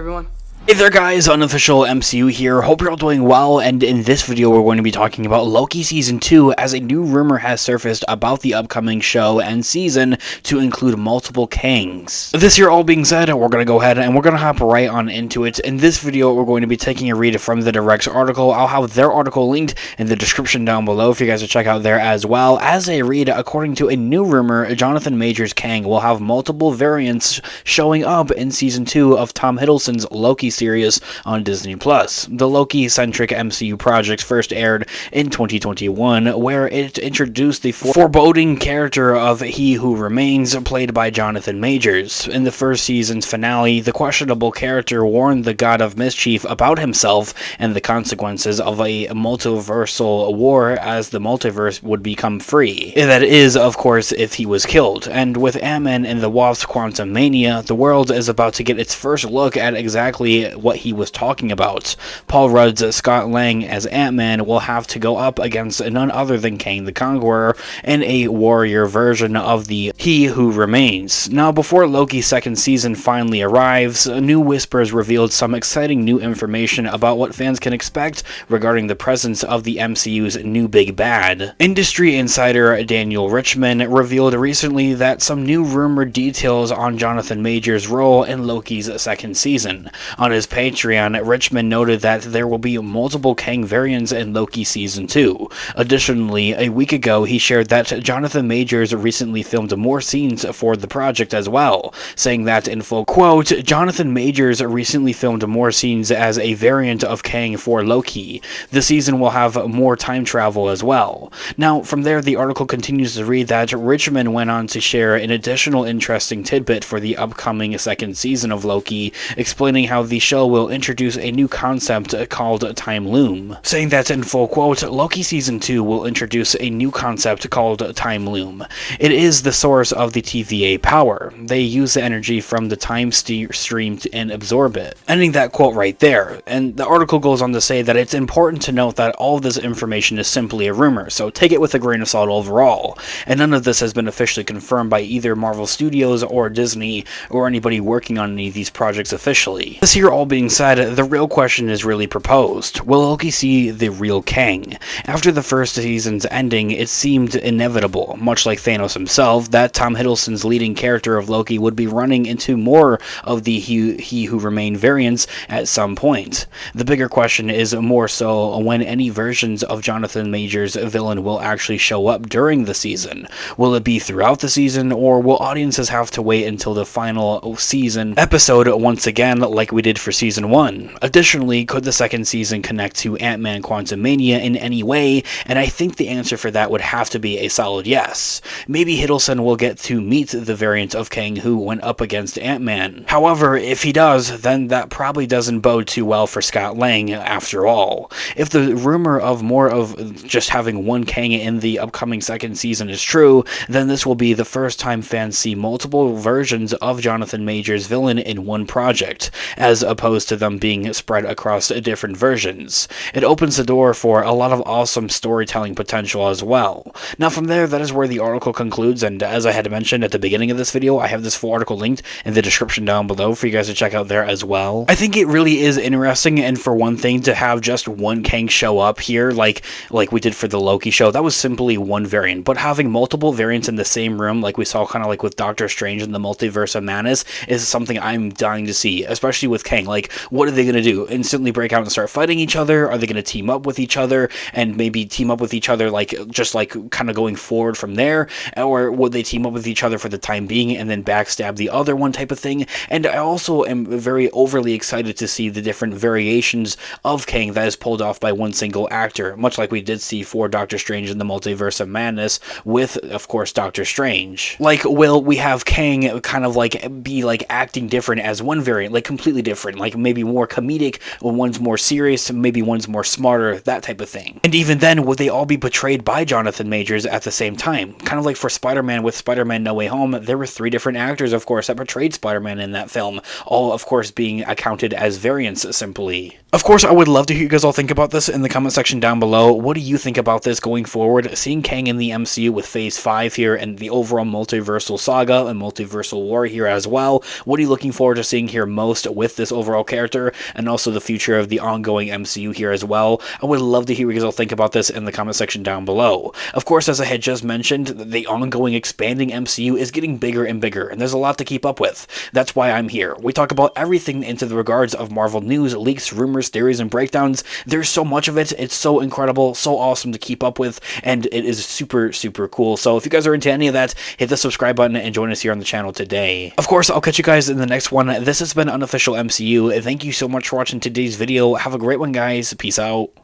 everyone. Hey there guys, Unofficial MCU here. Hope you're all doing well, and in this video we're going to be talking about Loki Season 2 as a new rumor has surfaced about the upcoming show and season to include multiple Kangs. This here all being said, we're going to go ahead and we're going to hop right on into it. In this video we're going to be taking a read from the Direct's article. I'll have their article linked in the description down below for you guys to check out there as well. As a read, according to a new rumor, Jonathan Majors' Kang will have multiple variants showing up in Season 2 of Tom Hiddleston's Loki series on Disney+. The Loki-centric MCU project first aired in 2021, where it introduced the foreboding character of He Who Remains, played by Jonathan Majors. In the first season's finale, the questionable character warned the God of Mischief about himself and the consequences of a multiversal war as the multiverse would become free. That is, of course, if he was killed. And with Ant-Man and the Wasp: Quantumania, the world is about to get its first look at exactly what he was talking about. Paul Rudd's Scott Lang as Ant-Man will have to go up against none other than Kang the Conqueror in a warrior version of the He Who Remains. Now, before Loki's second season finally arrives, new whispers revealed some exciting new information about what fans can expect regarding the presence of the MCU's new big bad. Industry insider Daniel Richman revealed recently that some new rumored details on Jonathan Majors' role in Loki's second season. On his Patreon, Richmond noted that there will be multiple Kang variants in Loki Season 2. Additionally, a week ago, he shared that Jonathan Majors recently filmed more scenes for the project as well, saying that in full quote, "Jonathan Majors recently filmed more scenes as a variant of Kang for Loki. The season will have more time travel as well." Now, from there, the article continues to read that Richmond went on to share an additional interesting tidbit for the upcoming second season of Loki, explaining how the show will introduce a new concept called Time Loom, saying that in full quote, "Loki Season 2 will introduce a new concept called Time Loom. It is the source of the TVA power. They use the energy from the time stream and absorb it." Ending that quote right there. And the article goes on to say that it's important to note that all of this information is simply a rumor, so take it with a grain of salt overall. And none of this has been officially confirmed by either Marvel Studios or Disney or anybody working on any of these projects officially. This here all being said, the real question is really proposed. Will Loki see the real Kang? After the first season's ending, it seemed inevitable, much like Thanos himself, that Tom Hiddleston's leading character of Loki would be running into more of the He Who Remain variants at some point. The bigger question is more so when any versions of Jonathan Majors' villain will actually show up during the season. Will it be throughout the season, or will audiences have to wait until the final season episode once again, like we did for Season 1? Additionally, could the second season connect to Ant-Man Quantumania in any way? And I think the answer for that would have to be a solid yes. Maybe Hiddleston will get to meet the variant of Kang who went up against Ant-Man. However, if he does, then that probably doesn't bode too well for Scott Lang after all. If the rumor of more of just having one Kang in the upcoming second season is true, then this will be the first time fans see multiple versions of Jonathan Majors' villain in one project, as opposed to them being spread across different versions. It opens the door for a lot of awesome storytelling potential as well. Now from there, that is where the article concludes, and as I had mentioned at the beginning of this video, I have this full article linked in the description down below for you guys to check out there as well. I think it really is interesting, and for one thing, to have just one Kang show up here, like we did for the Loki show, that was simply one variant, but having multiple variants in the same room, like we saw kind of like with Doctor Strange and the Multiverse of Madness, is something I'm dying to see, especially with Kang. Like, what are they going to do? Instantly break out and start fighting each other? Are they going to team up with each other and maybe team up with each other, like, just like kind of going forward from there? Or would they team up with each other for the time being and then backstab the other one type of thing? And I also am very overly excited to see the different variations of Kang that is pulled off by one single actor, much like we did see for Doctor Strange in the Multiverse of Madness with, of course, Doctor Strange. Like, will we have Kang kind of like be like acting different as one variant, like completely different, like maybe more comedic, or one's more serious, maybe one's more smarter, that type of thing. And even then, would they all be portrayed by Jonathan Majors at the same time? Kind of like for Spider-Man with Spider-Man No Way Home, there were 3 different actors, of course, that portrayed Spider-Man in that film, all, of course, being accounted as variants simply. Of course, I would love to hear you guys all think about this in the comment section down below. What do you think about this going forward? Seeing Kang in the MCU with Phase 5 here and the overall multiversal saga and multiversal war here as well. What are you looking forward to seeing here most with this this overall character and also the future of the ongoing MCU here as well. I would love to hear what you guys all think about this in the comment section down below. Of course, as I had just mentioned, the ongoing expanding MCU is getting bigger and bigger, and there's a lot to keep up with. That's why I'm here. We talk about everything into the regards of Marvel news, leaks, rumors, theories, and breakdowns. There's so much of it. It's so incredible, so awesome to keep up with, and it is super, super cool. So if you guys are into any of that, hit the subscribe button and join us here on the channel today. Of course, I'll catch you guys in the next one. This has been Unofficial MCU. Thank you so much for watching today's video. Have a great one, guys. Peace out.